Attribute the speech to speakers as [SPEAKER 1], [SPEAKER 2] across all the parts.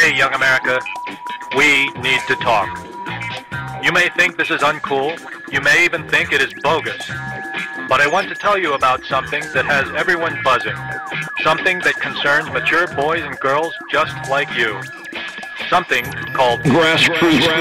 [SPEAKER 1] Hey, young America, we need to talk. You may think this is uncool. You may even think it is bogus. But I want to tell you about something that has everyone buzzing. Something that concerns mature boys and girls just like you. Something called grassroots.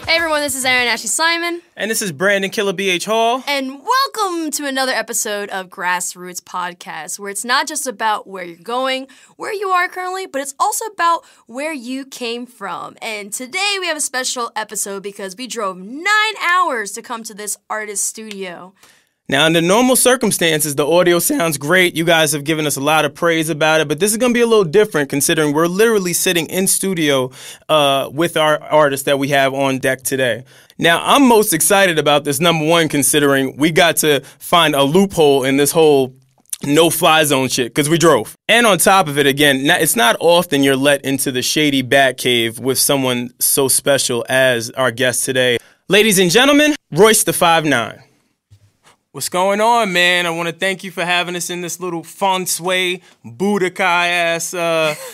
[SPEAKER 2] Hey everyone, this is Erin Ashley Simon.
[SPEAKER 3] And this is Brandon Killabh Hall.
[SPEAKER 2] And welcome to another episode of Grassroots Podcast, where it's not just about where you're going, where you are currently, but it's also about where you came from. And today we have a special episode because we drove 9 hours to come to this artist studio.
[SPEAKER 3] Now, under normal circumstances, the audio sounds great. You guys have given us a lot of praise about it, but this is going to be a little different considering we're literally sitting in studio with our artists that we have on deck today. Now, I'm most excited about this, number one, considering we got to find a loophole in this whole no-fly zone shit, because we drove. And on top of it, again, it's not often you're let into the shady bat cave with someone so special as our guest today. Ladies and gentlemen, Royce the 5'9". What's going on, man? I want to thank you for having us in this little feng shui, Budokai-ass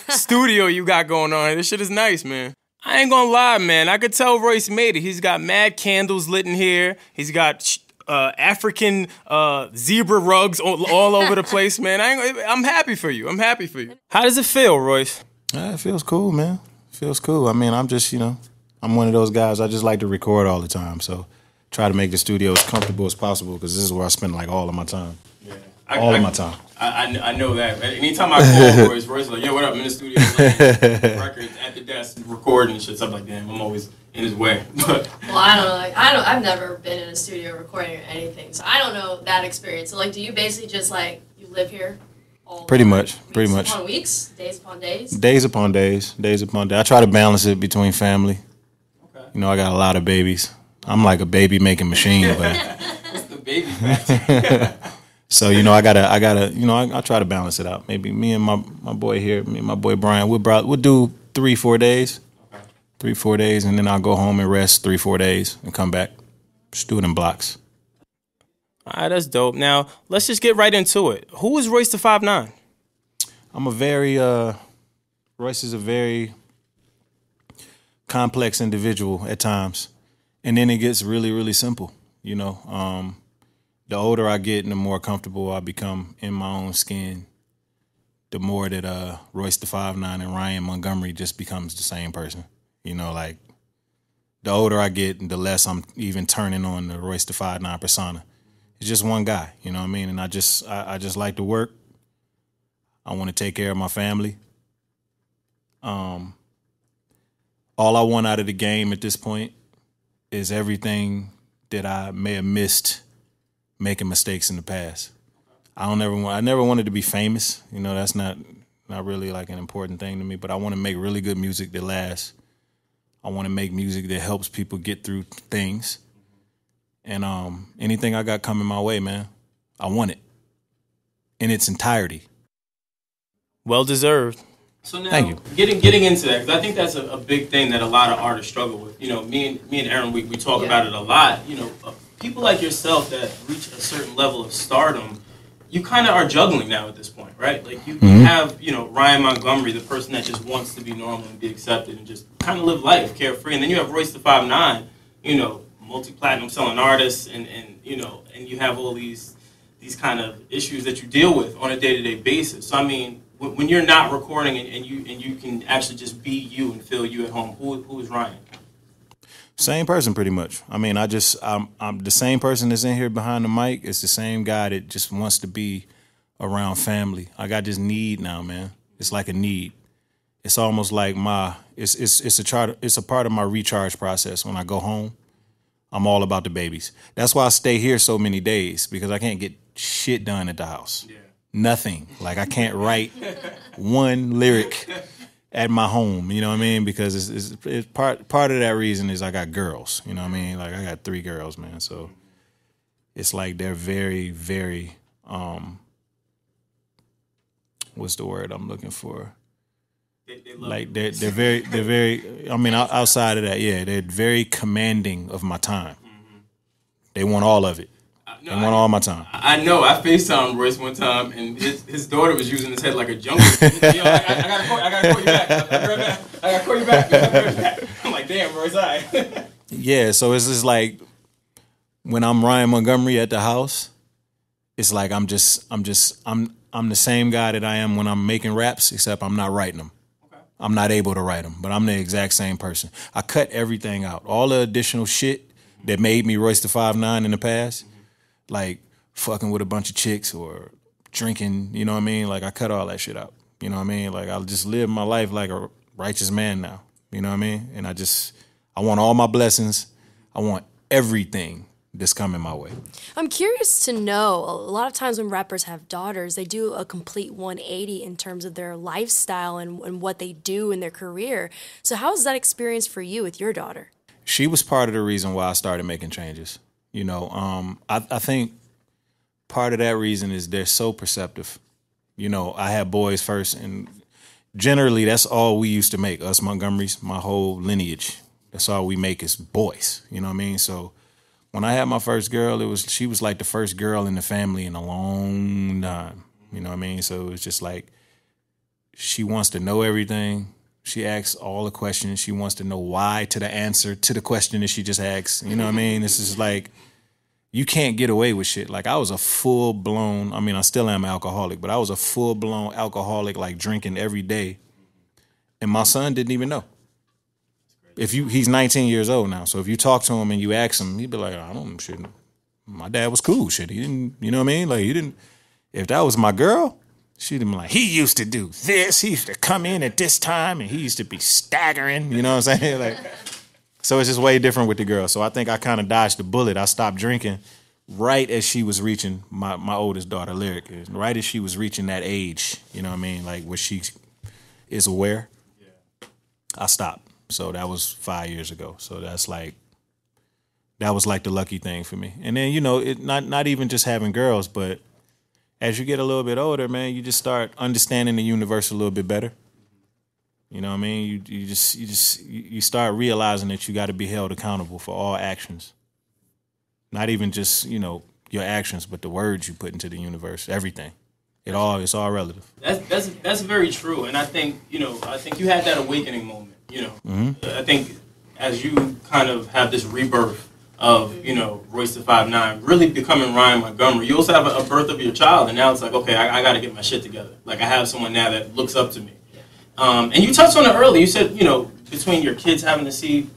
[SPEAKER 3] studio you got going on. This shit is nice, man. I ain't gonna lie, man. I could tell Royce made it. He's got mad candles lit in here. He's got African zebra rugs all over the place, man. I'm happy for you. I'm happy for you. How does it feel, Royce?
[SPEAKER 4] It feels cool, man. It feels cool. I mean, I'm just, I'm one of those guys. I just like to record all the time, so try to make the studio as comfortable as possible because this is where I spend like all of my time. Yeah, all of my time.
[SPEAKER 3] I know that. Anytime I call Royce is like, yo, what up? I'm in the studio, like, records at the desk, recording and shit. So I'm like, damn, I'm always in his way. Well,
[SPEAKER 2] I've never been in a studio recording or anything, so I don't know that experience. So, like, do you basically just, like, you live here all
[SPEAKER 4] Pretty much.
[SPEAKER 2] Weeks upon weeks? Days upon days?
[SPEAKER 4] Days upon days. I try to balance it between family. Okay. I got a lot of babies. I'm like a baby making machine, but
[SPEAKER 3] what's the baby factor?
[SPEAKER 4] So I try to balance it out. Maybe me and my boy here, me and my boy Brian, we'll do 3-4 days, okay. 3-4 days, and then I'll go home and rest 3-4 days and come back. Just do it in blocks.
[SPEAKER 3] All right, that's dope. Now let's just get right into it. Who is Royce the 5'9"?
[SPEAKER 4] Royce is a very complex individual at times. And then it gets really, really simple, The older I get and the more comfortable I become in my own skin, the more that Royce the 5'9" and Ryan Montgomery just becomes the same person. Like the older I get, the less I'm even turning on the Royce the 5'9" persona. It's just one guy, you know what I mean? And I just like to work. I want to take care of my family. All I want out of the game at this point is everything that I may have missed making mistakes in the past. I never wanted to be famous. That's not really like an important thing to me, but I want to make really good music that lasts. I want to make music that helps people get through things. And anything I got coming my way, man, I want it in its entirety.
[SPEAKER 3] Well deserved.
[SPEAKER 4] So now, thank you.
[SPEAKER 3] Getting into that, because I think that's a big thing that a lot of artists struggle with. Me and Erin, we talk about it a lot. People like yourself that reach a certain level of stardom, you kind of are juggling now at this point, right? Like you have, Ryan Montgomery, the person that just wants to be normal and be accepted and just kind of live life carefree. And then you have Royce the 5'9", multi-platinum selling artist, and you have all these kind of issues that you deal with on a day-to-day basis. So I mean, when you're not recording and you can actually just be you and feel you at home, who is Ryan?
[SPEAKER 4] Same person, pretty much. I mean, I'm the same person that's in here behind the mic. It's the same guy that just wants to be around family. I got this need now, man. It's like a need. It's almost like it's a part of my recharge process. When I go home, I'm all about the babies. That's why I stay here so many days, because I can't get shit done at the house. Yeah. Nothing. Like I can't write one lyric at my home, you know what I mean? Because it's part of that reason is I got girls, you know what I mean? Like I got 3 girls, man. So it's like they're very, very what's the word I'm looking for? Like they're very. I mean, outside of that, yeah, they're very commanding of my time. They want all of it. They want all my time.
[SPEAKER 3] I know. I FaceTimed Royce one time, and his daughter was using his head like a jungle. Yo, I gotta call you back. I gotta call you back. I'm like, damn, Royce, all right.
[SPEAKER 4] Yeah, so it's just like when I'm Ryan Montgomery at the house, it's like I'm the same guy that I am when I'm making raps, except I'm not writing them. I'm not able to write them, but I'm the exact same person. I cut everything out. All the additional shit that made me Royce the 5'9" in the past, like fucking with a bunch of chicks or drinking, you know what I mean? Like I cut all that shit out. You know what I mean? Like I just live my life like a righteous man now. You know what I mean? And I want all my blessings. I want everything that's coming my way.
[SPEAKER 2] I'm curious to know, a lot of times when rappers have daughters, they do a complete 180 in terms of their lifestyle and what they do in their career. So how was that experience for you with your daughter?
[SPEAKER 4] She was part of the reason why I started making changes. You know, I think part of that reason is they're so perceptive. You know, I had boys first, and generally that's all we used to make, us Montgomerys, my whole lineage. That's all we make is boys, you know what I mean? So when I had my first girl, she was like the first girl in the family in a long time. You know what I mean? So it's just like she wants to know everything. She asks all the questions. She wants to know why to the answer to the question that she just asked. You know what I mean? This is like, you can't get away with shit. Like I was a full-blown, I mean, I still am an alcoholic, but I was a full-blown alcoholic, like drinking every day. And my son didn't even know. He's 19 years old now, so if you talk to him and you ask him, he'd be like, I don't shit. My dad was cool, shit. He didn't, you know what I mean? Like he didn't. If that was my girl, she'd be like, he used to do this. He used to come in at this time, and he used to be staggering. You know what I'm saying? Like, so it's just way different with the girl. So I think I kind of dodged the bullet. I stopped drinking right as she was reaching my oldest daughter, Lyric. Right as she was reaching that age, you know what I mean? Like where she is aware. I stopped. So that was 5 years ago. So that was like the lucky thing for me. And then, you know, it not even just having girls, but as you get a little bit older, man, you just start understanding the universe a little bit better. You know what I mean? You start realizing that you got to be held accountable for all actions. Not even just, you know, your actions, but the words you put into the universe, everything. It's all relative.
[SPEAKER 3] That's very true. And I think you had that awakening moment. You know, I think as you kind of have this rebirth of, you know, Royce the 5'9", really becoming Ryan Montgomery, you also have a birth of your child, and now it's like, okay, I got to get my shit together. Like I have someone now that looks up to me. And you touched on it earlier. You said, you know, between your kids having to see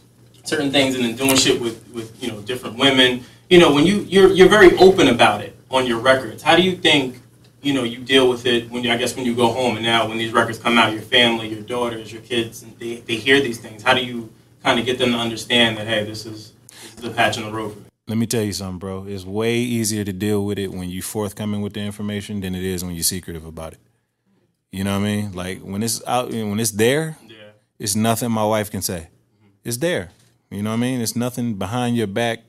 [SPEAKER 3] certain things and then doing shit with you know, different women, you know, when you're very open about it on your records. How do you think, you know, you deal with it when you go home, and now when these records come out, your family, your daughters, your kids, and they hear these things? How do you kind of get them to understand that, hey, this is the patch on the road for me?
[SPEAKER 4] Let me tell you something, bro. It's way easier to deal with it when you're forthcoming with the information than it is when you're secretive about it. You know what I mean? Like when it's out, when it's there, it's nothing my wife can say. It's there. You know what I mean? It's nothing behind your back.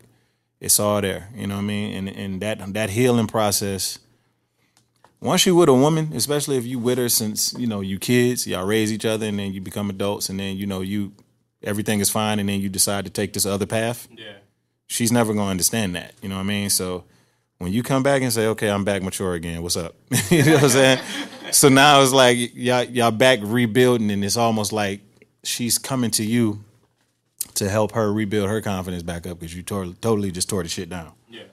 [SPEAKER 4] It's all there. You know what I mean? And that healing process. Once you're with a woman, especially if you with her since, you know, you kids, y'all raise each other, and then you become adults, and then, you know, everything is fine, and then you decide to take this other path. Yeah. She's never going to understand that. You know what I mean? So when you come back and say, okay, I'm back mature again, what's up? You know what I'm saying? So now it's like y'all back rebuilding, and it's almost like she's coming to you to help her rebuild her confidence back up because you totally just tore the shit down. Yeah.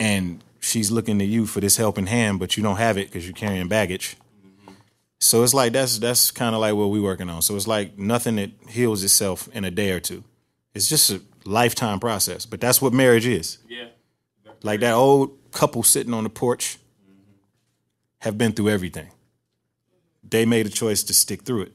[SPEAKER 4] And she's looking to you for this helping hand, but you don't have it because you're carrying baggage. Mm-hmm. So it's like that's kind of like what we're working on. So it's like nothing that heals itself in a day or two. It's just a lifetime process. But that's what marriage is. Yeah. Like that old couple sitting on the porch have been through everything. They made a choice to stick through it.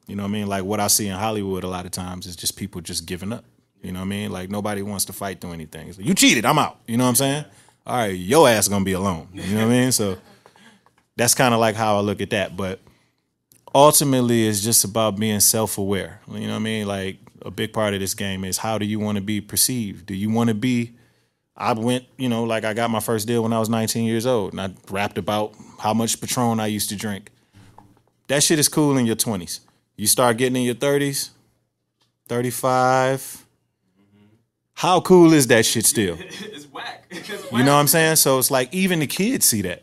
[SPEAKER 4] You know what I mean? Like what I see in Hollywood a lot of times is just people just giving up. You know what I mean? Like nobody wants to fight through anything. It's like, you cheated, I'm out. You know what I'm saying? All right, your ass is going to be alone. You know what I mean? So that's kind of like how I look at that. But ultimately, it's just about being self-aware. You know what I mean? Like a big part of this game is how do you want to be perceived? Do you want to be, I went, you know, like I got my first deal when I was 19 years old, and I rapped about how much Patron I used to drink. That shit is cool in your 20s. You start getting in your 30s, 35. How cool is that shit still?
[SPEAKER 5] It's whack.
[SPEAKER 4] You know what I'm saying? So it's like even the kids see that.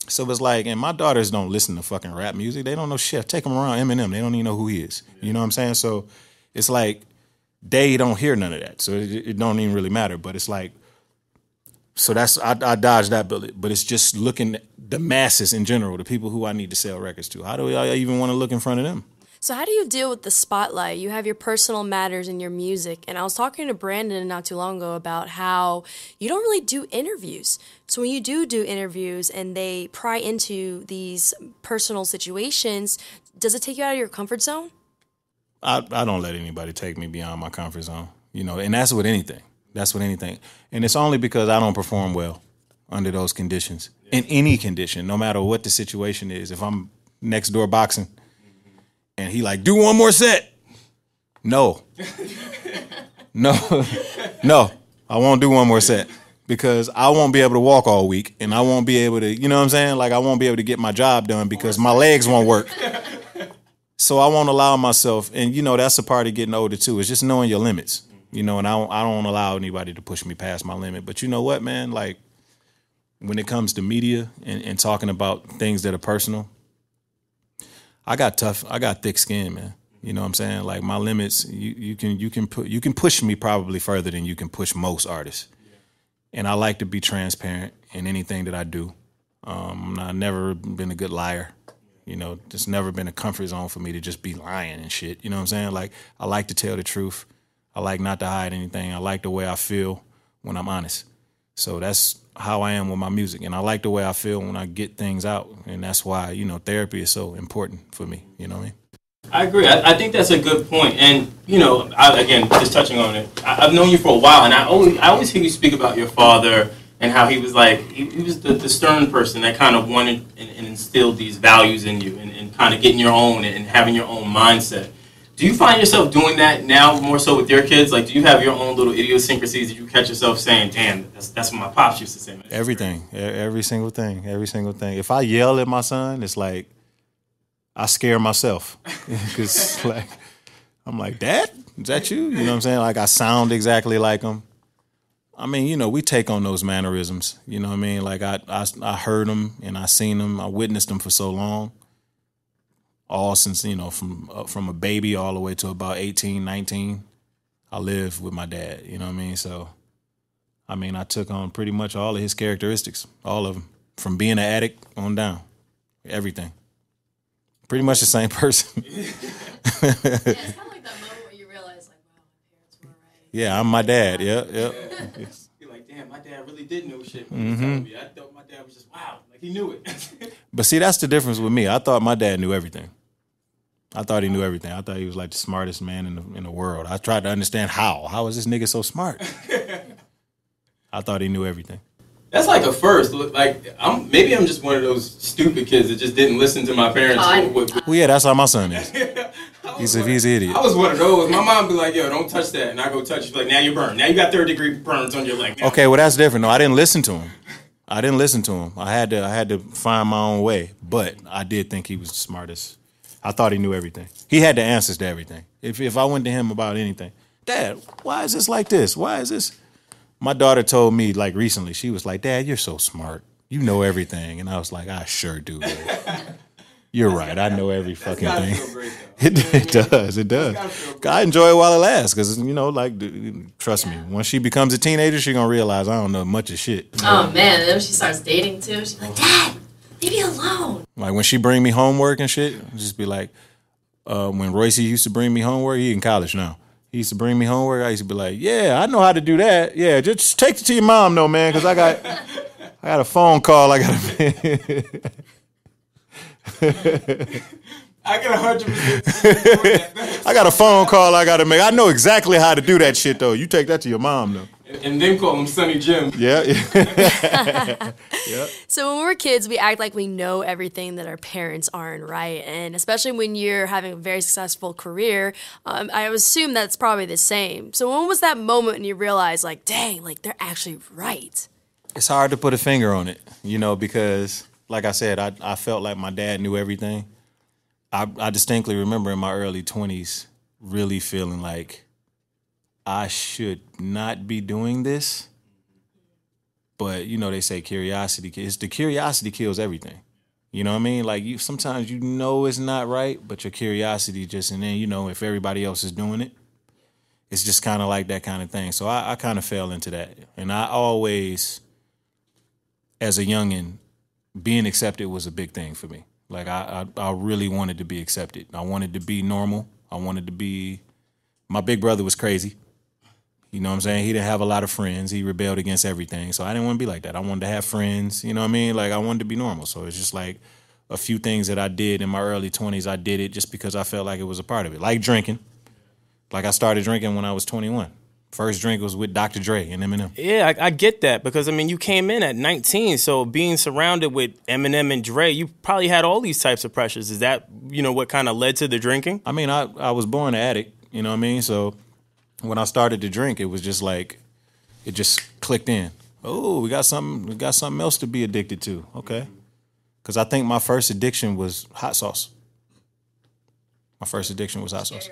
[SPEAKER 4] So it's like, and my daughters don't listen to fucking rap music. They don't know shit. Take them around Eminem. They don't even know who he is. You know what I'm saying? So it's like they don't hear none of that. So it don't even really matter. But it's like, so that's, I dodged that bullet. But it's just looking at the masses in general, the people who I need to sell records to. How do I even want to look in front of them?
[SPEAKER 2] So how do you deal with the spotlight? You have your personal matters in your music. And I was talking to Brandon not too long ago about how you don't really do interviews. So when you do interviews and they pry into these personal situations, does it take you out of your comfort zone?
[SPEAKER 4] I don't let anybody take me beyond my comfort zone, you know, and that's with anything. That's with anything. And it's only because I don't perform well under those conditions. In any condition, no matter what the situation is. If I'm next door boxing and he like, do one more set. No. No, I won't do one more set because I won't be able to walk all week and I won't be able to, you know what I'm saying? Like I won't be able to get my job done because my legs won't work. So I won't allow myself, and you know, that's a part of getting older too, is just knowing your limits, you know, and I don't allow anybody to push me past my limit. But you know what, man, like when it comes to media and talking about things that are personal, I got thick skin, man. You know what I'm saying? Like my limits, you can push me probably further than you can push most artists. And I like to be transparent in anything that I do. I've never been a good liar. You know, it's never been a comfort zone for me to just be lying and shit. You know what I'm saying? Like, I like to tell the truth. I like not to hide anything. I like the way I feel when I'm honest. So that's how I am with my music. And I like the way I feel when I get things out. And that's why, you know, therapy is so important for me. You know what I mean?
[SPEAKER 5] I agree. I think that's a good point. And, you know, again, just touching on it, I've known you for a while, and I always hear you speak about your father and how he was like, he was the stern person that kind of wanted and instilled these values in you and kind of getting your own and having your own mindset. Do you find yourself doing that now more so with your kids? Like, do you have your own little idiosyncrasies that you catch yourself saying, damn, that's what my pops used to say?
[SPEAKER 4] Everything. Every single thing. Every single thing. If I yell at my son, it's like, I scare myself. Because, like, I'm like, Dad, is that you? You know what I'm saying? Like, I sound exactly like him. I mean, you know, we take on those mannerisms. You know what I mean? Like, I heard them and I seen them. I witnessed them for so long. All since, you know, from a baby all the way to about 18, 19, I lived with my dad. You know what I mean? So, I mean, I took on pretty much all of his characteristics. All of them. From being an addict on down. Everything. Pretty much the same person.
[SPEAKER 2] Yeah, it's kind of like that moment where you realize, like, wow, my parents were right.
[SPEAKER 4] Yeah, I'm my dad. Yep.
[SPEAKER 5] You're like, damn, my dad really did know shit when he was telling me. I thought my dad was just, wow, like he knew it.
[SPEAKER 4] But see, that's the difference with me. I thought my dad knew everything. I thought he knew everything. I thought he was like the smartest man in the world. I tried to understand how. How is this nigga so smart? I thought he knew everything.
[SPEAKER 5] That's like a first. Like, maybe I'm just one of those stupid kids that just didn't listen to my parents.
[SPEAKER 4] Well, yeah, that's how my son is. He's an idiot.
[SPEAKER 5] I was one of those. My mom be like, yo, don't touch that. And I go touch it. She's like, now you're burned. Now you got 3rd-degree burns on your leg. Now.
[SPEAKER 4] Okay, well, that's different. No, I didn't listen to him. I had to find my own way. But I did think he was the smartest. I thought he knew everything. He had the answers to everything. If I went to him about anything, Dad, why is this like this? Why is this? My daughter told me, like, recently, she was like, Dad, you're so smart. You know everything. And I was like, I sure do. You're right. I know every fucking thing.
[SPEAKER 5] Feel great,
[SPEAKER 4] It does. I enjoy it while it lasts because, you know, like, trust me, when she becomes a teenager, she's going to realize I don't know much of shit.
[SPEAKER 2] Oh, man. And then when she starts dating, too, she's like, Dad, leave me alone.
[SPEAKER 4] Like, when she bring me homework and shit, I'll just be like, when Royce used to bring me homework, he in college now. He used to bring me homework. I used to be like, yeah, I know how to do that. Yeah, just take it to your mom, though, man, because I got a phone call I got to
[SPEAKER 5] I can 100%.
[SPEAKER 4] I got a phone call I got to make. I know exactly how to do that shit, though. You take that to your mom, though.
[SPEAKER 5] And then call him Sonny Jim.
[SPEAKER 4] Yeah.
[SPEAKER 2] So when we're kids, we act like we know everything that our parents aren't, right? And especially when you're having a very successful career, I assume that's probably the same. So when was that moment when you realized, like, dang, like, they're actually right?
[SPEAKER 4] It's hard to put a finger on it, you know, because like I said, I felt like my dad knew everything. I distinctly remember in my early 20s really feeling like I should not be doing this. But, you know, they say the curiosity kills everything. You know what I mean? Like, sometimes you know it's not right, but your curiosity and then, you know, if everybody else is doing it, it's just kind of like that kind of thing. So I kind of fell into that. And I always, as a youngin', being accepted was a big thing for me. Like, I really wanted to be accepted. I wanted to be normal. My big brother was crazy. You know what I'm saying? He didn't have a lot of friends. He rebelled against everything. So I didn't want to be like that. I wanted to have friends. You know what I mean? Like, I wanted to be normal. So it's just like a few things that I did in my early 20s. I did it just because I felt like it was a part of it. Like drinking. Like, I started drinking when I was 21. First drink was with Dr. Dre and Eminem.
[SPEAKER 3] Yeah, I get that because, I mean, you came in at 19, so being surrounded with Eminem and Dre, you probably had all these types of pressures. Is that, you know, what kind of led to the drinking?
[SPEAKER 4] I mean, I was born an addict, you know what I mean? So when I started to drink, it was just like, it just clicked in. Oh, we got something else to be addicted to. Okay. Because I think my first addiction was hot sauce. My first addiction was hot sauce.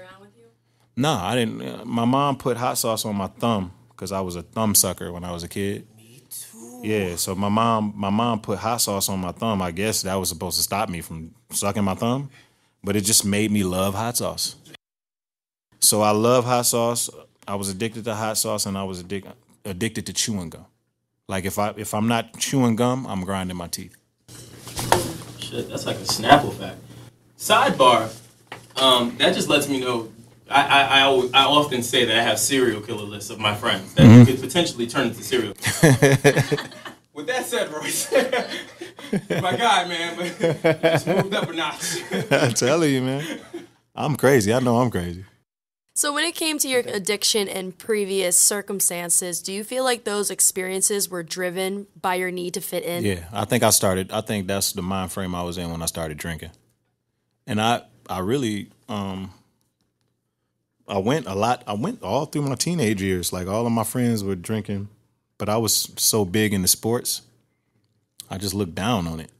[SPEAKER 4] No, I didn't. My mom put hot sauce on my thumb because I was a thumb sucker when I was a kid.
[SPEAKER 3] Me too.
[SPEAKER 4] Yeah, so my mom put hot sauce on my thumb. I guess that was supposed to stop me from sucking my thumb, but it just made me love hot sauce. So I love hot sauce. I was addicted to hot sauce, and I was addicted to chewing gum. Like, if I'm not chewing gum, I'm grinding my teeth.
[SPEAKER 5] Shit, that's like a Snapple fact. Sidebar, that just lets me know. I often say that I have serial killer lists of my friends that could potentially turn into serial killers. With that said, Royce, my guy, man, but you just moved up a notch.
[SPEAKER 4] I'm telling you, man. I'm crazy. I know I'm crazy.
[SPEAKER 2] So when it came to your addiction and previous circumstances, do you feel like those experiences were driven by your need to fit in?
[SPEAKER 4] Yeah, I think that's the mind frame I was in when I started drinking. And I really, I went all through my teenage years. Like, all of my friends were drinking, but I was so big into sports, I just looked down on it.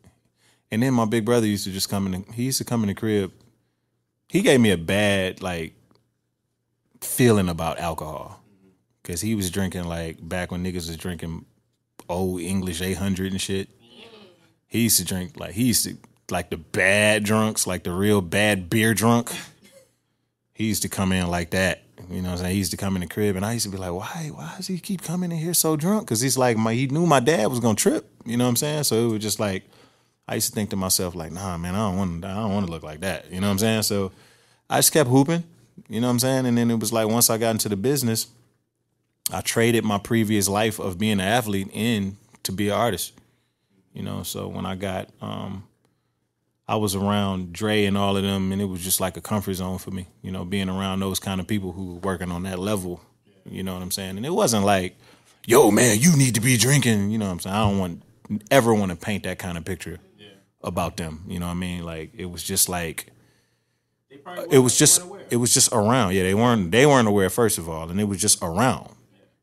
[SPEAKER 4] And then my big brother used to just come in the crib. He gave me a bad, like, feeling about alcohol. Because he was drinking, like, back when niggas was drinking old English 800 and shit. He used to drink, like, the bad drunks, like the real bad beer drunk. He used to come in like that. You know what I'm saying? He used to come in the crib, and I used to be like, why does he keep coming in here so drunk? Because he's like, he knew my dad was going to trip. You know what I'm saying? So it was just like, I used to think to myself, like, nah, man, I don't want to look like that. You know what I'm saying? So I just kept hooping. You know what I'm saying? And then it was like, once I got into the business, I traded my previous life of being an athlete in to be an artist. You know, so when I got, I was around Dre and all of them, and it was just like a comfort zone for me, you know, being around those kind of people who were working on that level, you know what I'm saying? And it wasn't like, yo, man, you need to be drinking, you know what I'm saying? I don't ever want to paint that kind of picture about them, you know what I mean? Like, it was just like, it was just around. Yeah, they weren't aware, first of all, and it was just around.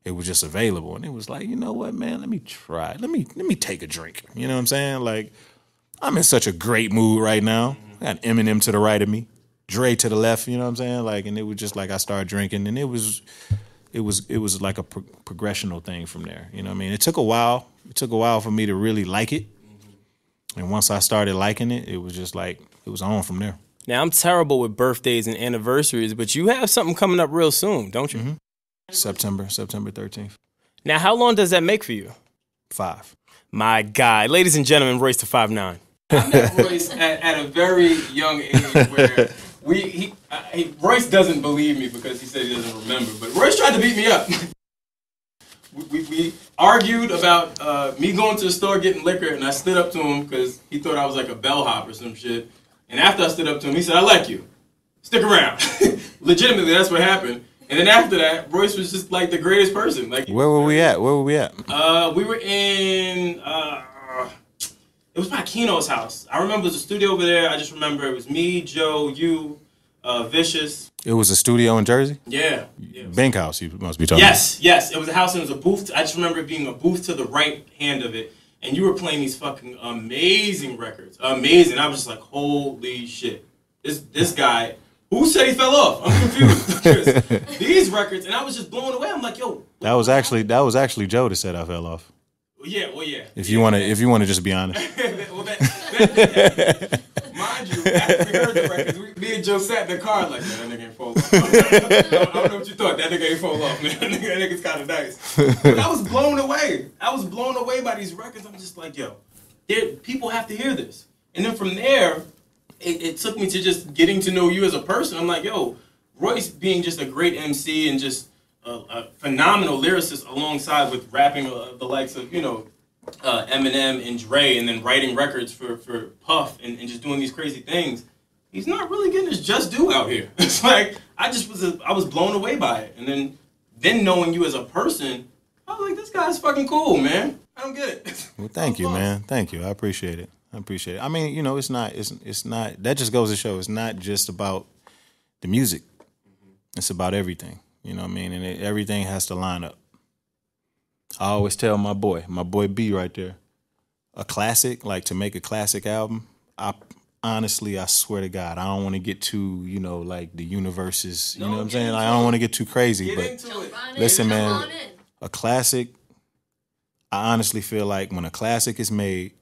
[SPEAKER 4] It was just available, and it was like, you know what, man, let me try. Let me take a drink. You know what I'm saying? Like, I'm in such a great mood right now. I got Eminem to the right of me, Dre to the left. You know what I'm saying? Like, and it was just like I started drinking, and it was like a progressional thing from there. You know what I mean? It took a while. It took a while for me to really like it, and once I started liking it, it was just like it was on from there.
[SPEAKER 3] Now, I'm terrible with birthdays and anniversaries, but you have something coming up real soon, don't you?
[SPEAKER 4] Mm-hmm. September 13th.
[SPEAKER 3] Now, how long does that make for you?
[SPEAKER 4] 5.
[SPEAKER 3] My guy. Ladies and gentlemen, Royce to 5'9".
[SPEAKER 5] I met Royce at a very young age where Royce doesn't believe me because he said he doesn't remember, but Royce tried to beat me up. We argued about me going to the store getting liquor, and I stood up to him because he thought I was like a bellhop or some shit. And after I stood up to him, he said, I like you. Stick around. Legitimately, that's what happened. And then after that, Royce was just like the greatest person. Like,
[SPEAKER 4] where were we at?
[SPEAKER 5] We were in, it was by Kino's house. I remember there's a studio over there. I just remember it was me, Joe, you, Vicious.
[SPEAKER 4] It was a studio in Jersey?
[SPEAKER 5] Yeah.
[SPEAKER 4] Bank House, you must be talking about.
[SPEAKER 5] Yes. It was a house and it was a booth. I just remember it being a booth to the right hand of it. and you were playing these fucking amazing records. Amazing. I was just like, holy shit. This guy, who said he fell off? I'm confused. These records, and I was just blown away. I'm like, yo.
[SPEAKER 4] That was actually Joe that said I fell off.
[SPEAKER 5] Yeah.
[SPEAKER 4] If you want to just be honest.
[SPEAKER 5] Well, mind you, after we heard the records, me and Joe sat in the car like, man, that nigga ain't fall off. I don't know what you thought. That nigga ain't fall off, man. That nigga's kind of nice. But I was blown away. I was blown away by these records. I'm just like, yo, people have to hear this. And then from there, it took me to just getting to know you as a person. I'm like, yo, Royce being just a great MC and just a phenomenal lyricist alongside with rapping the likes of, Eminem and Dre, and then writing records for Puff and just doing these crazy things. He's not really getting his just due out here. It's like, I was blown away by it. And then knowing you as a person, I was like, this guy's fucking cool, man. I don't get it.
[SPEAKER 4] Well, thank you, man. Thank you. I appreciate it. I mean, it's not, that just goes to show it's not just about the music. It's about everything. You know what I mean? And everything has to line up. I always tell my boy B right there, a classic, like to make a classic album, I swear to God, I don't want to get too, like the universes, you know what I'm saying? Like, I don't want to get too crazy, but listen, man, a classic, I honestly feel like when a classic is made,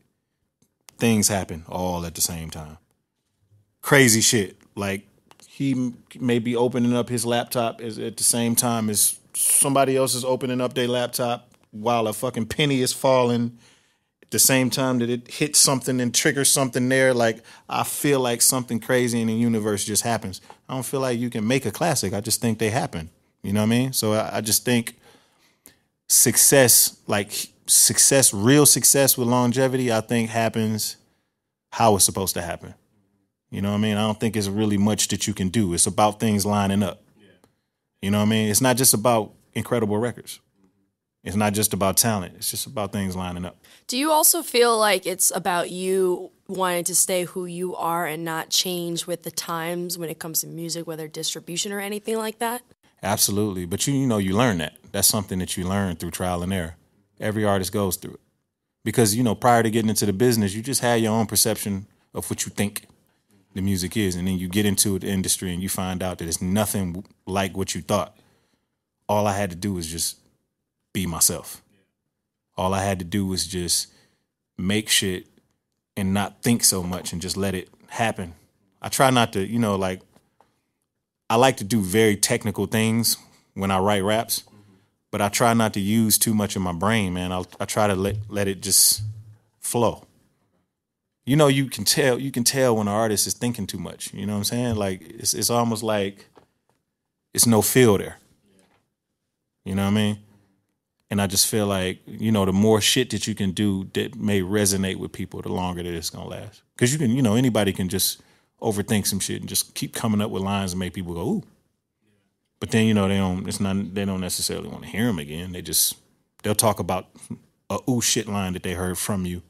[SPEAKER 4] things happen all at the same time. Crazy shit. Like, he may be opening up his laptop at the same time as somebody else is opening up their laptop while a fucking penny is falling at the same time that it hits something and triggers something there. Like, I feel like something crazy in the universe just happens. I don't feel like you can make a classic. I just think they happen. You know what I mean? So I just think success, real success with longevity, I think happens how it's supposed to happen. You know what I mean? I don't think it's really much that you can do. It's about things lining up. Yeah. You know what I mean? It's not just about incredible records. It's not just about talent. It's just about things lining up.
[SPEAKER 2] Do you also feel like it's about you wanting to stay who you are and not change with the times when it comes to music, whether distribution or anything like that?
[SPEAKER 4] Absolutely. But you learn that. That's something that you learn through trial and error. Every artist goes through it. Because, prior to getting into the business, you just had your own perception of what you think the music is. And then you get into the industry and you find out that it's nothing like what you thought. All I had to do was just be myself. All I had to do was just make shit and not think so much and just let it happen. I try not to, I like to do very technical things when I write raps, but I try not to use too much of my brain, man. I try to let it just flow. You can tell when an artist is thinking too much. You know what I'm saying? Like, it's almost like it's no feel there. You know what I mean? And I just feel like, the more shit that you can do that may resonate with people, the longer that it's going to last. Because you can, anybody can just overthink some shit and just keep coming up with lines and make people go, ooh. But then, they don't necessarily want to hear them again. They'll talk about a ooh shit line that they heard from you,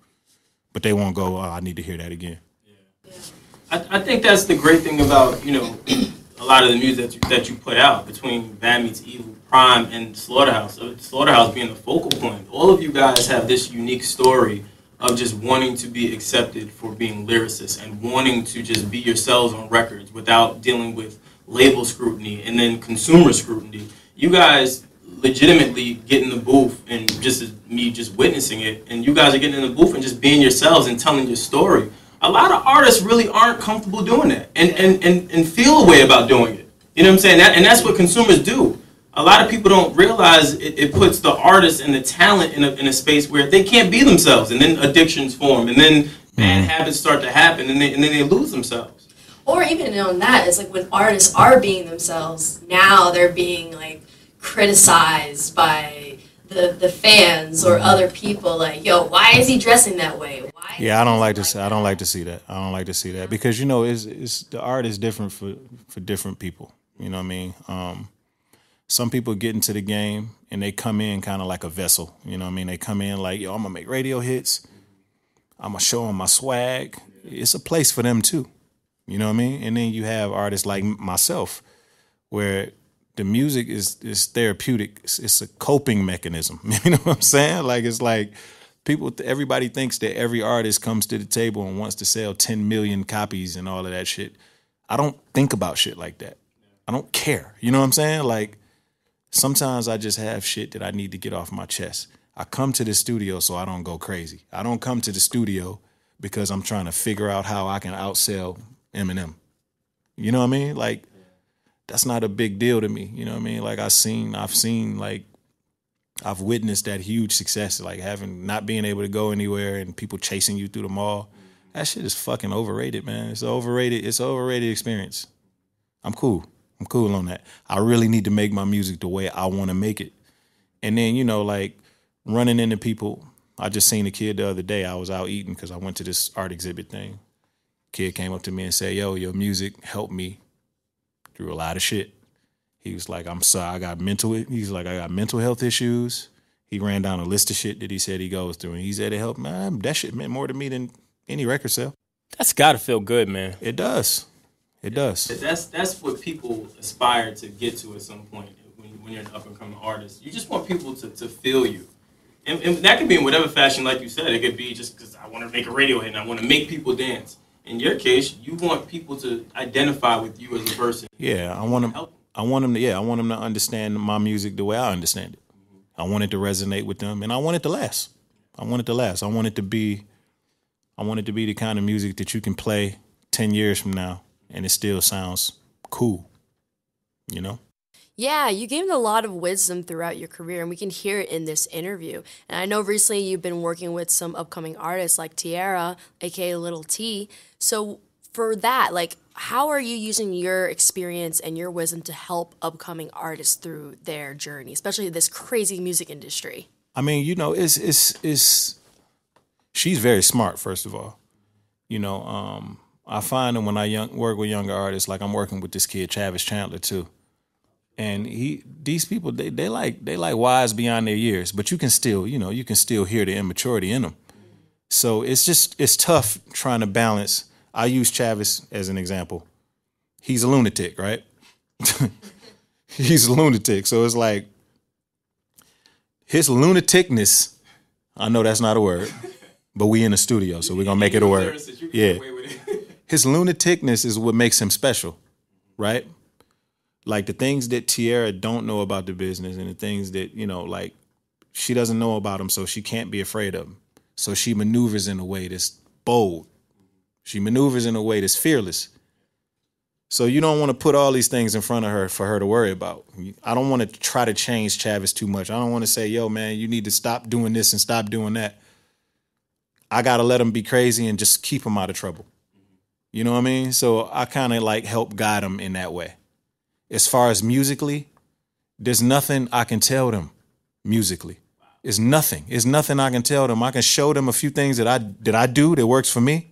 [SPEAKER 4] but they won't go, oh, I need to hear that again.
[SPEAKER 5] Yeah. I think that's the great thing about, a lot of the music that you put out between Bad Meets Evil, Prime, and Slaughterhouse. So Slaughterhouse being the focal point. All of you guys have this unique story of just wanting to be accepted for being lyricists and wanting to just be yourselves on records without dealing with label scrutiny and then consumer scrutiny. You guys legitimately get in the booth, and just as me just witnessing it, and you guys are getting in the booth and just being yourselves and telling your story. A lot of artists really aren't comfortable doing that and feel a way about doing it. You know what I'm saying? And that's what consumers do. A lot of people don't realize it puts the artist and the talent in a space where they can't be themselves, and then addictions form, and then bad habits start to happen, and then they lose themselves.
[SPEAKER 2] Or even on that, it's like when artists are being themselves, now they're being criticized by the fans or other people. Like, yo, why is he dressing that way?
[SPEAKER 4] Yeah, I don't like to see that. I don't like to see that because it's the art is different for different people. You know what I mean? Some people get into the game and they come in kind of like a vessel. You know what I mean? They come in like, yo, I'm gonna make radio hits. I'm gonna show them my swag. It's a place for them too. You know what I mean? And then you have artists like myself, where the music is therapeutic. It's a coping mechanism. You know what I'm saying? Like, it's like everybody thinks that every artist comes to the table and wants to sell 10 million copies and all of that shit. I don't think about shit like that. I don't care. You know what I'm saying? Like, sometimes I just have shit that I need to get off my chest. I come to the studio so I don't go crazy. I don't come to the studio because I'm trying to figure out how I can outsell Eminem. You know what I mean? Like, that's not a big deal to me. You know what I mean? Like, I've seen, like, I've witnessed that huge success, like not being able to go anywhere and people chasing you through the mall. That shit is fucking overrated, man. It's overrated. It's an overrated experience. I'm cool. I'm cool on that. I really need to make my music the way I want to make it. And then, you know, like, running into people. I just seen a kid the other day. I was out eating because I went to this art exhibit thing. Kid came up to me and said, yo, your music helped me through a lot of shit. He was like, I'm sorry, I got mental health issues. He ran down a list of shit that he said he goes through. And he said it helped, man. That shit meant more to me than any record sale.
[SPEAKER 3] That's got to feel good, man.
[SPEAKER 4] It does. It does.
[SPEAKER 5] That's what people aspire to get to at some point when you're an up-and-coming artist. You just want people to feel you. And that could be in whatever fashion, like you said. It could be just because I want to make a radio hit and I want to make people dance. In your case, you want people to identify with you as a person.
[SPEAKER 4] Yeah, I want them to understand my music the way I understand it. I want it to resonate with them, and I want it to last. I want it to be the kind of music that you can play 10 years from now and it still sounds cool. You know?
[SPEAKER 2] Yeah, you gained a lot of wisdom throughout your career, and we can hear it in this interview. And I know recently you've been working with some upcoming artists like Tiara, aka Little T. So for that, like, how are you using your experience and your wisdom to help upcoming artists through their journey, especially this crazy music industry?
[SPEAKER 4] I mean, you know, she's very smart, first of all. You know, I find that when I work with younger artists, like I'm working with this kid, Travis Chandler, too. And these people, they like wise beyond their years, but you can still hear the immaturity in them. So it's tough trying to balance. I use Travis as an example. He's a lunatic, right? He's a lunatic. So it's like his lunaticness, I know that's not a word, but we in the studio, so we're going to make it a word. Yeah. His lunaticness is what makes him special, right? Like the things that Tiara don't know about the business and the things that, you know, like she doesn't know about them, so she can't be afraid of them. So she maneuvers in a way that's bold. She maneuvers in a way that's fearless. So you don't want to put all these things in front of her for her to worry about. I don't want to try to change Travis too much. I don't want to say, yo, man, you need to stop doing this and stop doing that. I got to let him be crazy and just keep him out of trouble. You know what I mean? So I kind of like help guide him in that way. As far as musically, there's nothing I can tell them musically. It's nothing. It's nothing I can tell them. I can show them a few things that I do that works for me.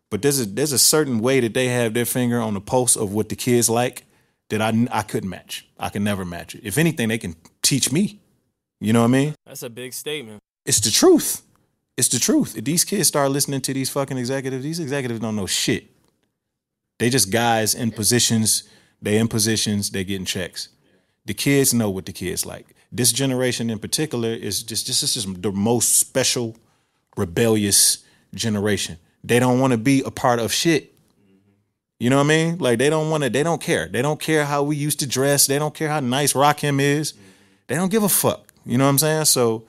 [SPEAKER 4] But there's a certain way that they have their finger on the pulse of what the kids like that I couldn't match. I can never match it. If anything, they can teach me. You know what I mean?
[SPEAKER 3] That's a big statement.
[SPEAKER 4] It's the truth. It's the truth. If these kids start listening to these fucking executives, these executives don't know shit. They just guys in positions. They in positions. They getting checks. The kids know what the kids like. This generation in particular is just the most special, rebellious generation. They don't want to be a part of shit. You know what I mean? Like they don't care. They don't care how we used to dress. They don't care how nice Rakim is. They don't give a fuck. You know what I'm saying? So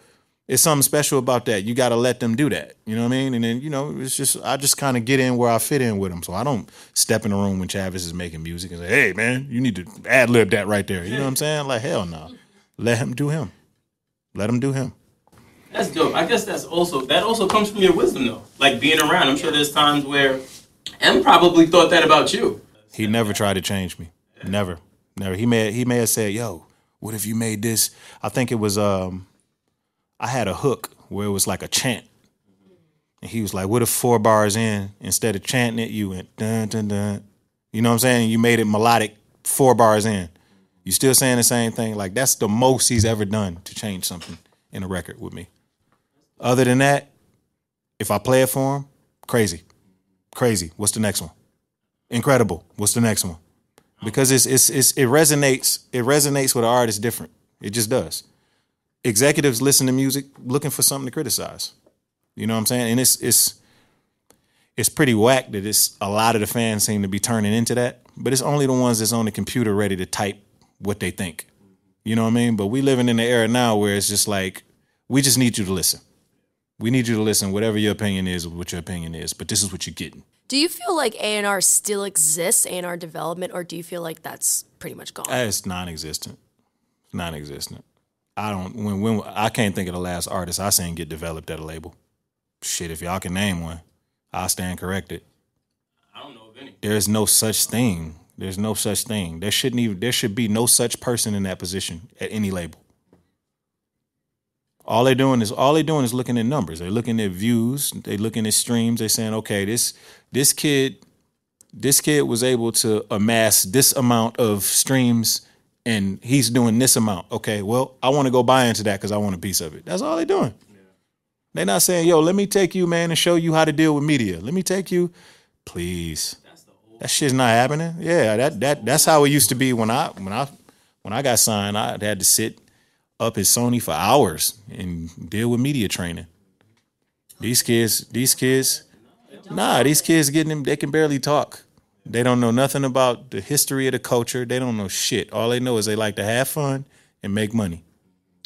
[SPEAKER 4] it's something special about that. You got to let them do that. You know what I mean? And then, you know, I just kind of get in where I fit in with them. So I don't step in the room when Travis is making music and say, hey, man, you need to ad-lib that right there. You know what I'm saying? Like, hell no. Let him do him. Let him do him.
[SPEAKER 5] That's dope. I guess that also comes from your wisdom, though. Like being around. I'm sure there's times where M probably thought that about you.
[SPEAKER 4] He never tried to change me. Never. He may have said, yo, what if you made this? I think it was I had a hook where it was like a chant. And he was like, what if 4 bars in, instead of chanting it, you went dun dun dun. You know what I'm saying? You made it melodic 4 bars in. You still saying the same thing? Like that's the most he's ever done to change something in a record with me. Other than that, if I play it for him, crazy. What's the next one? Incredible. What's the next one? Because it resonates with an artist different. It just does. Executives listen to music looking for something to criticize. You know what I'm saying? And it's pretty whack that it's a lot of the fans seem to be turning into that, but it's only the ones that's on the computer ready to type what they think. You know what I mean? But we living in the era now where it's just like, we just need you to listen. We need you to listen, whatever your opinion is, what your opinion is, but this is what you're getting.
[SPEAKER 2] Do you feel like A&R still exists, A&R development, or do you feel like that's pretty much gone?
[SPEAKER 4] It's non-existent. Non-existent. When I can't think of the last artist I seen get developed at a label. Shit, if y'all can name one, I'll stand corrected.
[SPEAKER 5] I don't know of any.
[SPEAKER 4] There's no such thing. There's no such thing. There should be no such person in that position at any label. All they're doing is looking at numbers. They're looking at views. They're looking at streams. They're saying, okay, this kid was able to amass this amount of streams, and he's doing this amount. Okay, well, I want to go buy into that because I want a piece of it. That's all they're doing. Yeah. They're not saying, yo, let me take you, man, and show you how to deal with media. Let me take you, please. That shit's not happening. Yeah, that's how it used to be when I got signed. I had to sit up at Sony for hours and deal with media training. These kids getting them, they can barely talk. They don't know nothing about the history of the culture. They don't know shit. All they know is they like to have fun and make money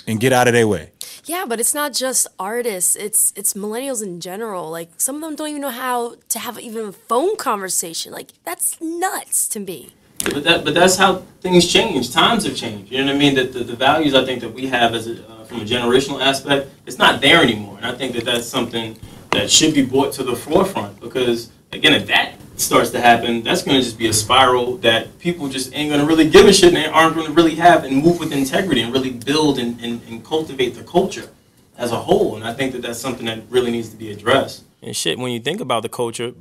[SPEAKER 4] and get out of their way.
[SPEAKER 2] Yeah, but it's not just artists. It's millennials in general. Like, some of them don't even know how to have even a phone conversation. Like, that's nuts to me.
[SPEAKER 5] But that's how things change. Times have changed. You know what I mean? That the values I think that we have as from a generational aspect, it's not there anymore. And I think that that's something that should be brought to the forefront, because again, if that starts to happen, that's going to just be a spiral that people just ain't going to really give a shit and aren't going to really have and move with integrity and really build and cultivate the culture as a whole. And I think that that's something that really needs to be addressed.
[SPEAKER 3] And shit, when you think about the culture,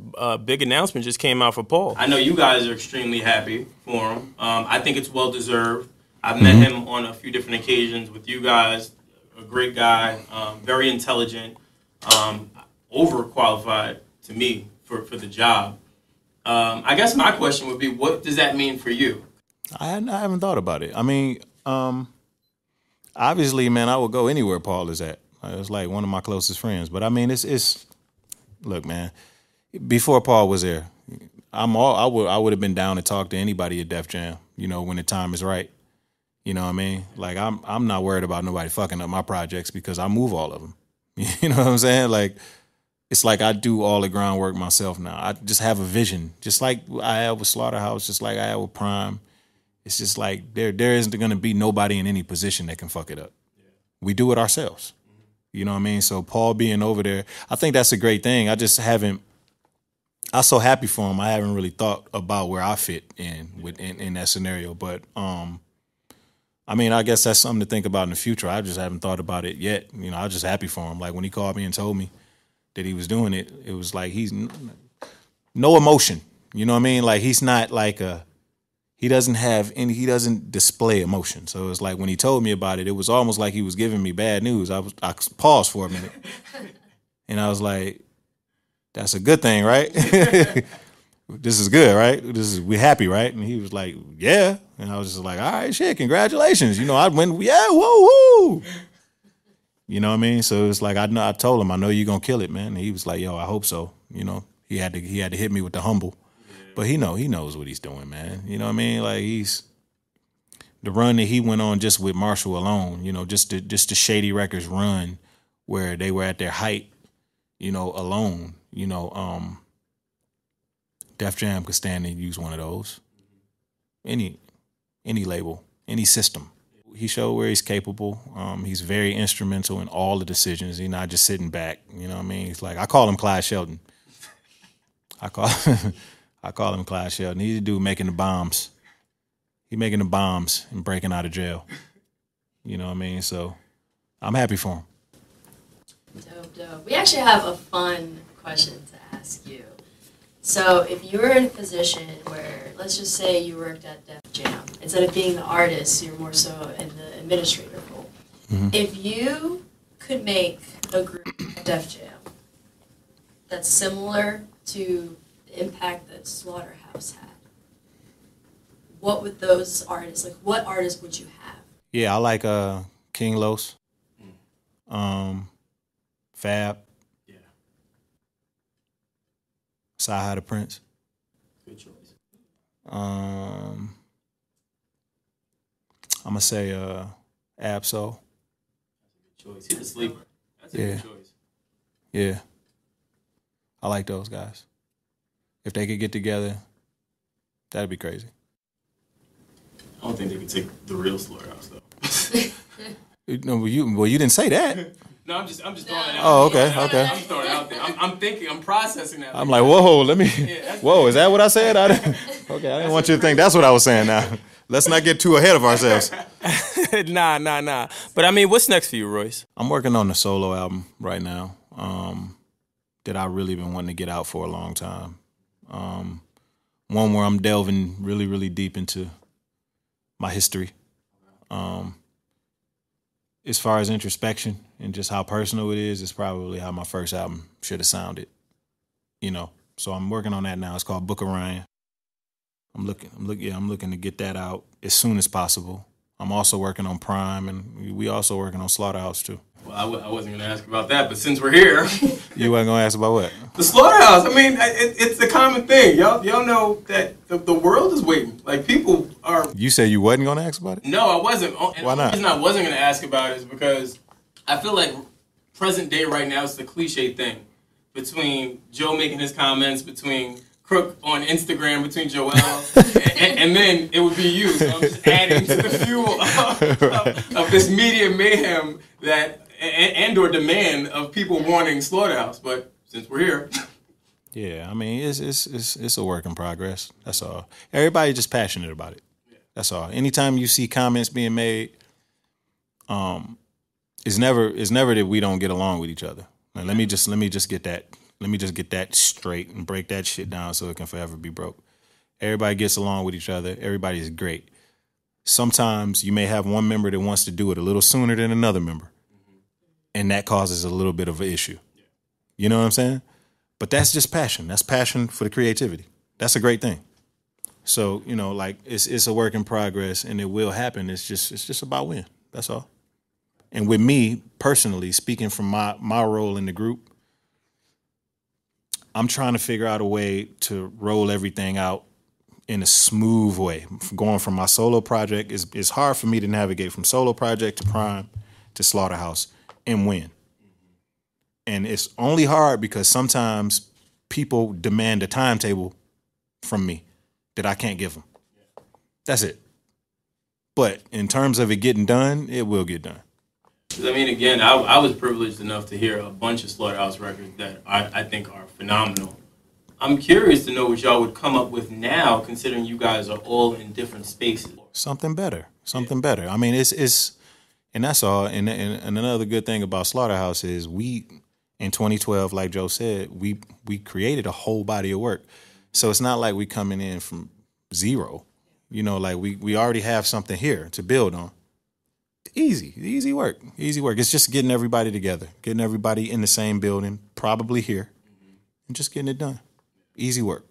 [SPEAKER 3] big announcement just came out for Paul.
[SPEAKER 5] I know you guys are extremely happy for him. I think it's well deserved. I've met him on a few different occasions with you guys. A great guy, very intelligent, overqualified to me for the job. I guess my question would be, what does that mean for you?
[SPEAKER 4] I haven't thought about it. I mean, obviously, man, I would go anywhere Paul is at. It's like one of my closest friends. But I mean, it's look, man. Before Paul was there, I would have been down to talk to anybody at Def Jam. You know, when the time is right. You know what I mean? Like, I'm not worried about nobody fucking up my projects because I move all of them. You know what I'm saying? Like, it's like I do all the groundwork myself now. I just have a vision, just like I have with Slaughterhouse, just like I have with Prime. It's just like there isn't going to be nobody in any position that can fuck it up. Yeah. We do it ourselves. You know what I mean? So Paul being over there, I think that's a great thing. I'm so happy for him. I haven't really thought about where I fit in that scenario. But I mean, I guess that's something to think about in the future. I just haven't thought about it yet. You know, I was just happy for him. Like, when he called me and told me that he was doing it, it was like he's no emotion. You know what I mean? Like, he's not like he doesn't display emotion. So it's like when he told me about it, it was almost like he was giving me bad news. I paused for a minute. And I was like, that's a good thing, right? This is good, right? We happy, right? And he was like, yeah. And I was just like, all right, shit, congratulations. You know, I went, yeah, woo. You know what I mean? So it's like, I told him, I know you're going to kill it, man. And he was like, yo, I hope so. You know, he had to hit me with the humble. But he knows what he's doing, man. You know what I mean? Like, the run that he went on just with Marshall alone, you know, just the Shady Records run where they were at their height, you know, alone, you know, Def Jam could stand and use one of those. Any label, any system. He showed where he's capable. He's very instrumental in all the decisions. He's not just sitting back. You know what I mean? He's like, I call him Clyde Shelton. I call him Clyde Shelton. He's the dude making the bombs. He's making the bombs and breaking out of jail. You know what I mean? So I'm happy for him.
[SPEAKER 2] Dope. We actually have a fun question to ask you. So if you were in a position where, let's just say you worked at Def Jam, instead of being the artist, you're more so in the administrator role. Mm-hmm. If you could make a group at Def Jam that's similar to the impact that Slaughterhouse had, what would those artists, like, what artists would you have?
[SPEAKER 4] Yeah, I like King Los, Fab.
[SPEAKER 5] Yeah.
[SPEAKER 4] Sci-Hi the Prince.
[SPEAKER 5] Good choice.
[SPEAKER 4] I'm gonna say Absol.
[SPEAKER 5] Good choice. He's a sleeper. That's a
[SPEAKER 4] Yeah.
[SPEAKER 5] good choice.
[SPEAKER 4] Yeah. I like those guys. If they could get together, that'd be crazy.
[SPEAKER 5] I don't think they could take the real Slaughterhouse though.
[SPEAKER 4] No, well, you didn't say that.
[SPEAKER 5] No, I'm just throwing it out.
[SPEAKER 4] Oh, okay,
[SPEAKER 5] I'm
[SPEAKER 4] okay.
[SPEAKER 5] just throwing it out there. I'm thinking, I'm processing that.
[SPEAKER 4] I'm like, whoa, let me.
[SPEAKER 5] that's-
[SPEAKER 4] Whoa, is that what I said? Okay, I didn't want you to think that's what I was saying. Now, let's not get too ahead of ourselves.
[SPEAKER 3] Nah. But I mean, what's next for you, Royce?
[SPEAKER 4] I'm working on the solo album right now. That I really been wanting to get out for a long time. One where I'm delving really, really deep into my history. As far as introspection and just how personal it is, it's probably how my first album should have sounded. You know, so I'm working on that now. It's called Book of Ryan. I'm looking to get that out as soon as possible. I'm also working on Prime, and we also working on Slaughterhouse too.
[SPEAKER 5] Well, I wasn't going to ask about that, but since we're here,
[SPEAKER 4] You wasn't gonna ask about what?
[SPEAKER 5] the Slaughterhouse. I mean, it's the common thing. Y'all know that the world is waiting. Like people are.
[SPEAKER 4] You said you wasn't gonna ask about it?
[SPEAKER 5] No, I wasn't. And
[SPEAKER 4] Why not?
[SPEAKER 5] The reason I wasn't going to ask about it is because I feel like present day right now is the cliche thing between Joe making his comments, between Crook on Instagram, between Joel, and then it would be you. So I'm just adding to the fuel of this media mayhem that and or demand of people wanting Slaughterhouse. But since we're here,
[SPEAKER 4] Yeah, I mean it's a work in progress. That's all. Everybody just passionate about it. That's all. Anytime you see comments being made, it's never that we don't get along with each other. Like, let me just get that straight and break that shit down so it can forever be broke. Everybody gets along with each other. Everybody is great. Sometimes you may have one member that wants to do it a little sooner than another member, and that causes a little bit of an issue. You know what I'm saying? But that's just passion. That's passion for the creativity. That's a great thing. So, you know, like it's a work in progress, and it will happen. It's just about when. That's all. And with me personally, speaking from my role in the group, I'm trying to figure out a way to roll everything out in a smooth way. Going from my solo project is hard for me to navigate from solo project to Prime to Slaughterhouse and win. And it's only hard because sometimes people demand a timetable from me that I can't give them. That's it. But in terms of it getting done, it will get done.
[SPEAKER 5] I mean, again, I was privileged enough to hear a bunch of Slaughterhouse records that I think are phenomenal. I'm curious to know what y'all would come up with now, considering you guys are all in different spaces.
[SPEAKER 4] Something better. I mean, it's and that's all. And another good thing about Slaughterhouse is we, in 2012, like Joe said, we created a whole body of work. So it's not like we coming in from zero. You know, like we already have something here to build on. Easy work. It's just getting everybody together, getting everybody in the same building, probably here, and just getting it done. Easy work.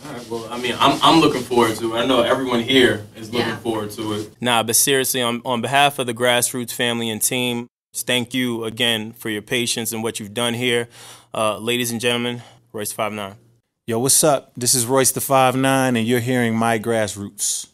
[SPEAKER 5] All right, well, I mean, I'm looking forward to it. I know everyone here is looking forward to it.
[SPEAKER 3] Nah, but seriously, on behalf of the Grassroots family and team, thank you again for your patience and what you've done here. Ladies and gentlemen, Royce 5'9".
[SPEAKER 4] Yo, what's up? This is Royce the 5'9", and you're hearing My Grassroots.